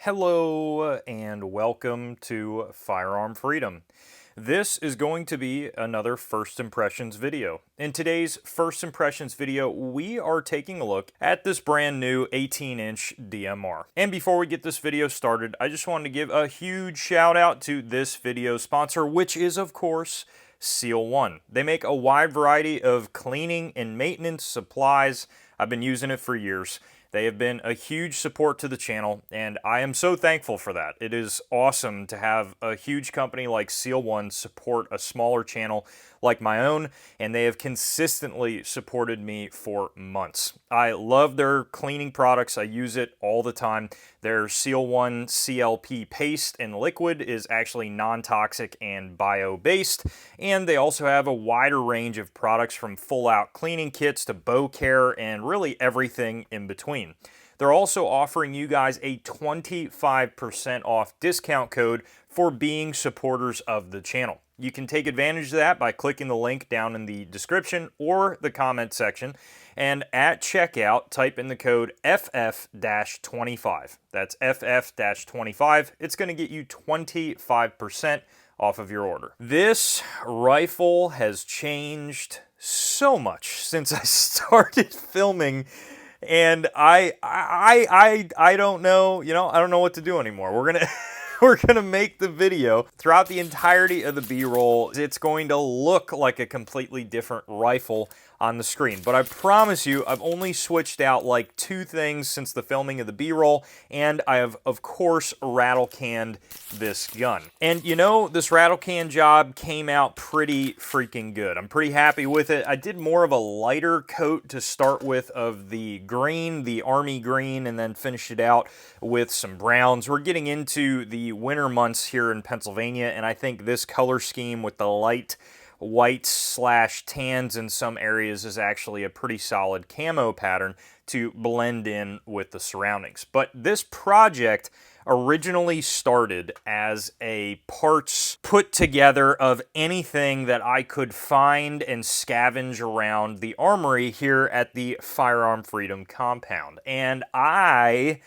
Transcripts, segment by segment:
Hello and welcome to Firearm Freedom. This is going to be another First Impressions video. In today's First Impressions video, we are taking a look at this brand new 18-inch DMR. And before we get this video started, I just wanted to give a huge shout out to this video sponsor, which is of course Seal One. They make a wide variety of cleaning and maintenance supplies. I've been using it for years. They have been a huge support to the channel, and I am so thankful for that. It is awesome to have a huge company like Seal One support a smaller channel like my own, and they have consistently supported me for months. I love their cleaning products. I use it all the time. Their Seal One CLP paste and liquid is actually non-toxic and bio-based, and they also have a wider range of products from full-out cleaning kits to bow care and really everything in between. They're also offering you guys a 25% off discount code for being supporters of the channel. You can take advantage of that by clicking the link down in the description or the comment section, and at checkout, type in the code FF-25. That's FF-25. It's going to get you 25% off of your order. This rifle has changed so much since I started filming, and I don't know, I don't know what to do anymore. We're gonna make the video. Throughout the entirety of the B-roll, it's going to look like a completely different rifle on the screen. But I promise you, I've only switched out like 2 things since the filming of the B-roll, and I have, of course, rattle canned this gun. And this rattle can job came out pretty freaking good. I'm pretty happy with it. I did more of a lighter coat to start with of the green, the army green, and then finished it out with some browns. We're getting into the winter months here in Pennsylvania, and I think this color scheme with the light white/tans in some areas is actually a pretty solid camo pattern to blend in with the surroundings. But this project originally started as a parts put together of anything that I could find and scavenge around the armory here at the Firearm Freedom compound. And I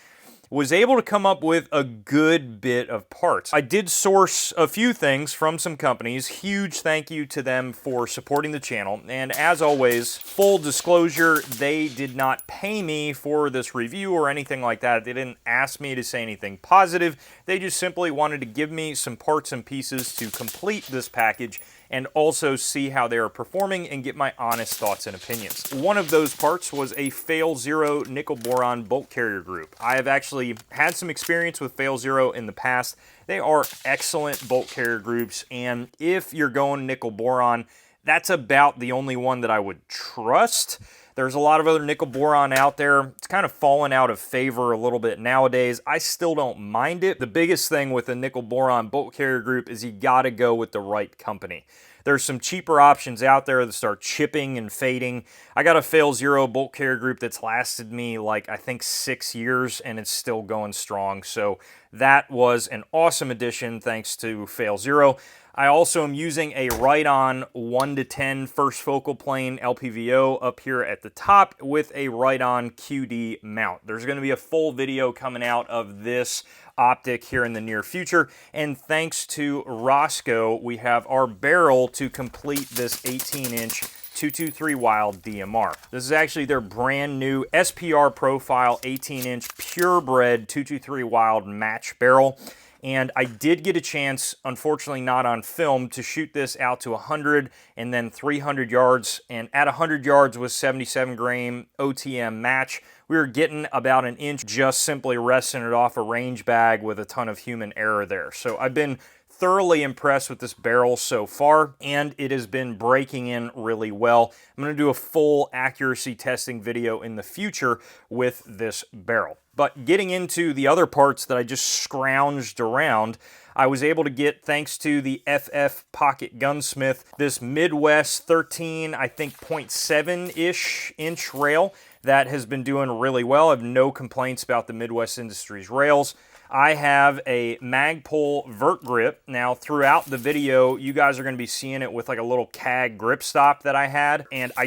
was able to come up with a good bit of parts. I did source a few things from some companies. Huge thank you to them for supporting the channel. And as always, full disclosure, they did not pay me for this review or anything like that. They didn't ask me to say anything positive. They just simply wanted to give me some parts and pieces to complete this package and also see how they are performing and get my honest thoughts and opinions. One of those parts was a Fail Zero nickel boron bolt carrier group. I have actually had some experience with Fail Zero in the past. They are excellent bolt carrier groups, and if you're going nickel boron, that's about the only one that I would trust. There's a lot of other nickel boron out there. It's kind of fallen out of favor a little bit nowadays. I still don't mind it. The biggest thing with a nickel boron bolt carrier group is you gotta go with the right company. There's some cheaper options out there that start chipping and fading. I got a Fail Zero bolt carrier group that's lasted me like I think 6 years, and it's still going strong. So that was an awesome addition thanks to Fail Zero. I also am using a Right-On 1-to-10 first focal plane LPVO up here at the top with a Right-On QD mount. There's going to be a full video coming out of this optic here in the near future, and thanks to Rosco, we have our barrel to complete this 18-inch 223 Wild DMR. This is actually their brand new SPR profile 18-inch purebred 223 Wild match barrel. And I did get a chance, unfortunately not on film, to shoot this out to 100 and then 300 yards. And at 100 yards with 77 grain OTM match, we were getting about an inch just simply resting it off a range bag with a ton of human error there. So I've been thoroughly impressed with this barrel so far, and it has been breaking in really well. I'm going to do a full accuracy testing video in the future with this barrel. But getting into the other parts that I just scrounged around, I was able to get, thanks to the FF Pocket Gunsmith, this Midwest 13, I think 0.7-ish inch rail that has been doing really well. I have no complaints about the Midwest Industries rails. I have a Magpul vert grip. Now, throughout the video, you guys are going to be seeing it with like a little CAG grip stop that I had, and I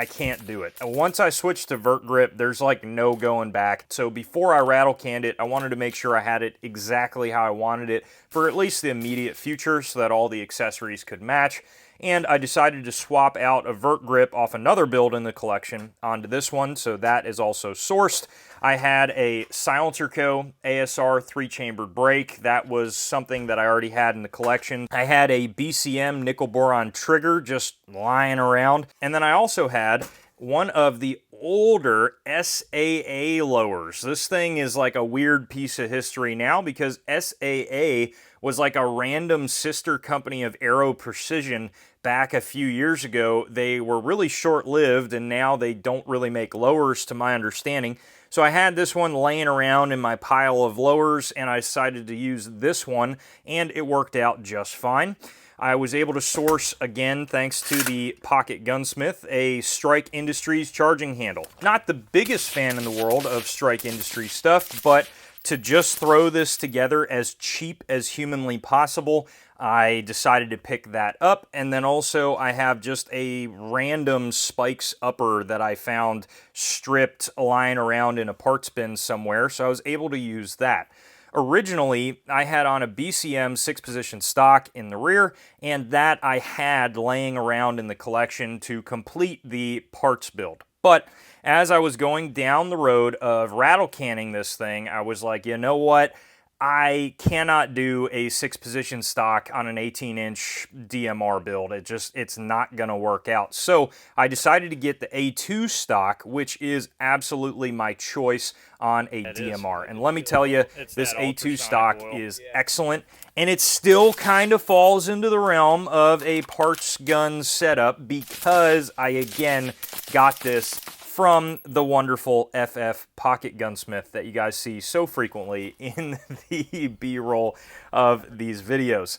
can't do it. Once I switched to vert grip, there's like no going back. So before I rattle canned it, I wanted to make sure I had it exactly how I wanted it for at least the immediate future so that all the accessories could match. And I decided to swap out a vert grip off another build in the collection onto this one, so that is also sourced. I had a Silencer Co. ASR 3-chambered brake. That was something that I already had in the collection. I had a BCM nickel boron trigger just lying around. And then I also had one of the older SAA lowers. This thing is like a weird piece of history now because SAA was like a random sister company of Aero Precision back a few years ago. They were really short-lived, and now they don't really make lowers to my understanding. So I had this one laying around in my pile of lowers, and I decided to use this one, and it worked out just fine. I was able to source, again, thanks to the Pocket Gunsmith, a Strike Industries charging handle. Not the biggest fan in the world of Strike Industries stuff, but to just throw this together as cheap as humanly possible, I decided to pick that up. And then also I have just a random Spikes upper that I found stripped lying around in a parts bin somewhere, so I was able to use that. Originally, I had on a BCM 6-position stock in the rear, and that I had laying around in the collection to complete the parts build. But as I was going down the road of rattle canning this thing, I was like, you know what? I cannot do a 6-position stock on an 18-inch DMR build. It's not going to work out. So I decided to get the A2 stock, which is absolutely my choice on a DMR. And let me tell you, this A2 stock is excellent. And it still kind of falls into the realm of a parts gun setup because I, again, got this from the wonderful FF Pocket Gunsmith that you guys see so frequently in the B-roll of these videos.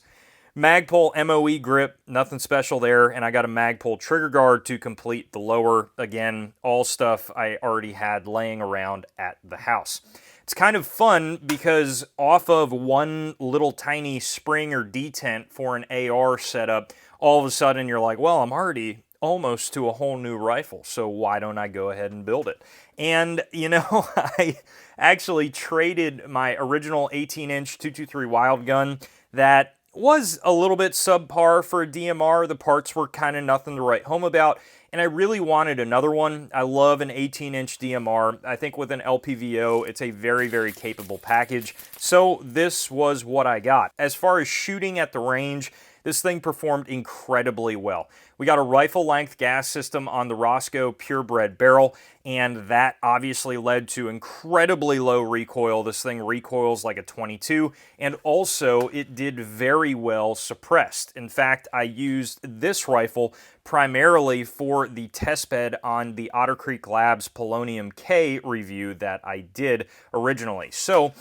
Magpul MOE grip, nothing special there, and I got a Magpul trigger guard to complete the lower. Again, all stuff I already had laying around at the house. It's kind of fun because off of one little tiny spring or detent for an AR setup, all of a sudden you're like, well, I'm already almost to a whole new rifle, so why don't I go ahead and build it? And, you know, I actually traded my original 18-inch 223 Wild gun that was a little bit subpar for a DMR. The parts were kind of nothing to write home about, and I really wanted another one. I love an 18-inch DMR. I think with an LPVO, it's a very, very capable package, so this was what I got. As far as shooting at the range, this thing performed incredibly well. We got a rifle-length gas system on the Rosco purebred barrel, and that obviously led to incredibly low recoil. This thing recoils like a 22, and also it did very well suppressed. In fact, I used this rifle primarily for the testbed on the Otter Creek Labs Polonium K review that I did originally. So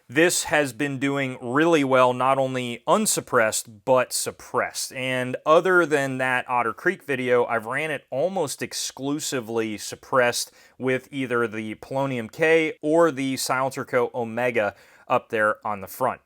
this has been doing really well, not only unsuppressed, but suppressed. And other than that Otter Creek video, I've ran it almost exclusively suppressed with either the Polonium K or the Silencer Co. Omega up there on the front.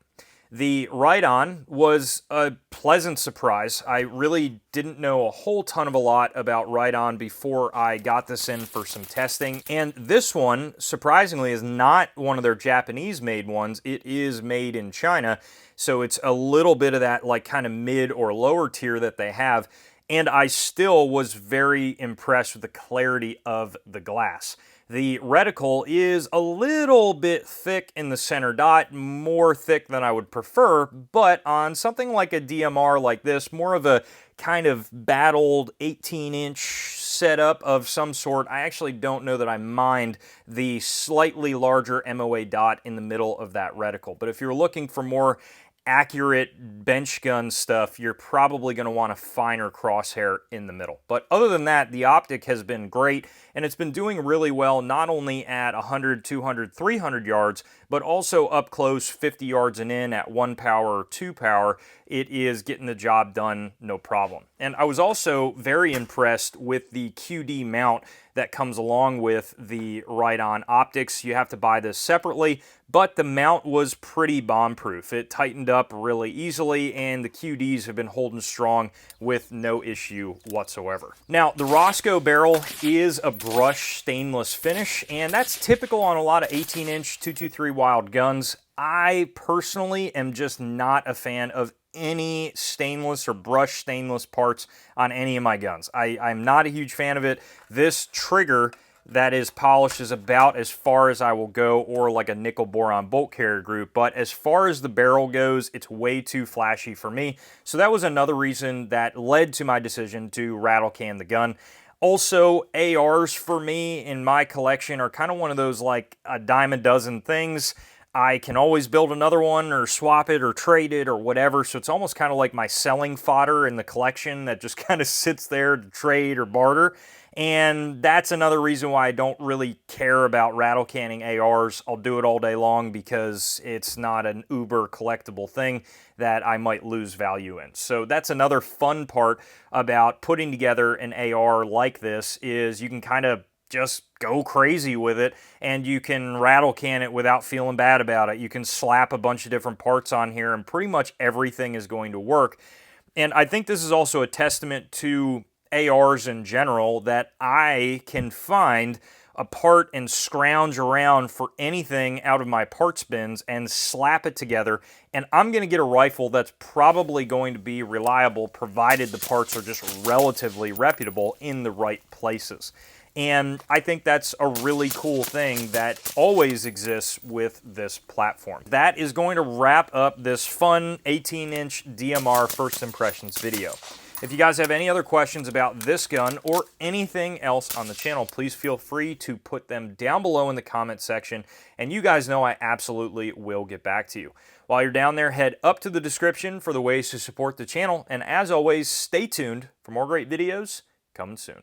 The ride-on was a pleasant surprise. I really didn't know a whole ton of a lot about ride-on before I got this in for some testing. And this one, surprisingly, is not one of their Japanese-made ones. It is made in China, so it's a little bit of that like kind of mid or lower tier that they have. And I still was very impressed with the clarity of the glass. The reticle is a little bit thick in the center dot, more thick than I would prefer, but on something like a DMR like this, more of a kind of battled 18-inch setup of some sort, I actually don't know that I mind the slightly larger MOA dot in the middle of that reticle. But if you're looking for more accurate bench gun stuff, you're probably going to want a finer crosshair in the middle. But other than that, the optic has been great, and it's been doing really well not only at 100, 200, 300 yards, but also up close 50 yards and in at 1 power or 2 power. It is getting the job done no problem. And I was also very impressed with the QD mount that comes along with the Ride-On optics. You have to buy this separately, but the mount was pretty bomb-proof. It tightened up really easily, and the QDs have been holding strong with no issue whatsoever. Now, the Rosco barrel is a brushed stainless finish, and that's typical on a lot of 18-inch 223 Wild guns. I personally am just not a fan of any stainless or brushed stainless parts on any of my guns. I'm not a huge fan of it. This trigger that is polished is about as far as I will go, or like a nickel boron bolt carrier group, but as far as the barrel goes, it's way too flashy for me. So that was another reason that led to my decision to rattle can the gun. Also, ARs for me in my collection are kind of one of those like a dime a dozen things. I can always build another one or swap it or trade it or whatever, so it's almost kind of like my selling fodder in the collection that just kind of sits there to trade or barter. And that's another reason why I don't really care about rattle canning ARs. I'll do it all day long because it's not an uber collectible thing that I might lose value in. So that's another fun part about putting together an AR like this, is you can kind of just go crazy with it, and you can rattle can it without feeling bad about it. You can slap a bunch of different parts on here and pretty much everything is going to work. And I think this is also a testament to ARs in general, that I can find a part and scrounge around for anything out of my parts bins and slap it together, and I'm going to get a rifle that's probably going to be reliable, provided the parts are just relatively reputable in the right places. And I think that's a really cool thing that always exists with this platform. That is going to wrap up this fun 18-inch DMR first impressions video. If you guys have any other questions about this gun or anything else on the channel, please feel free to put them down below in the comment section, and you guys know I absolutely will get back to you. While you're down there, head up to the description for the ways to support the channel, and as always, stay tuned for more great videos coming soon.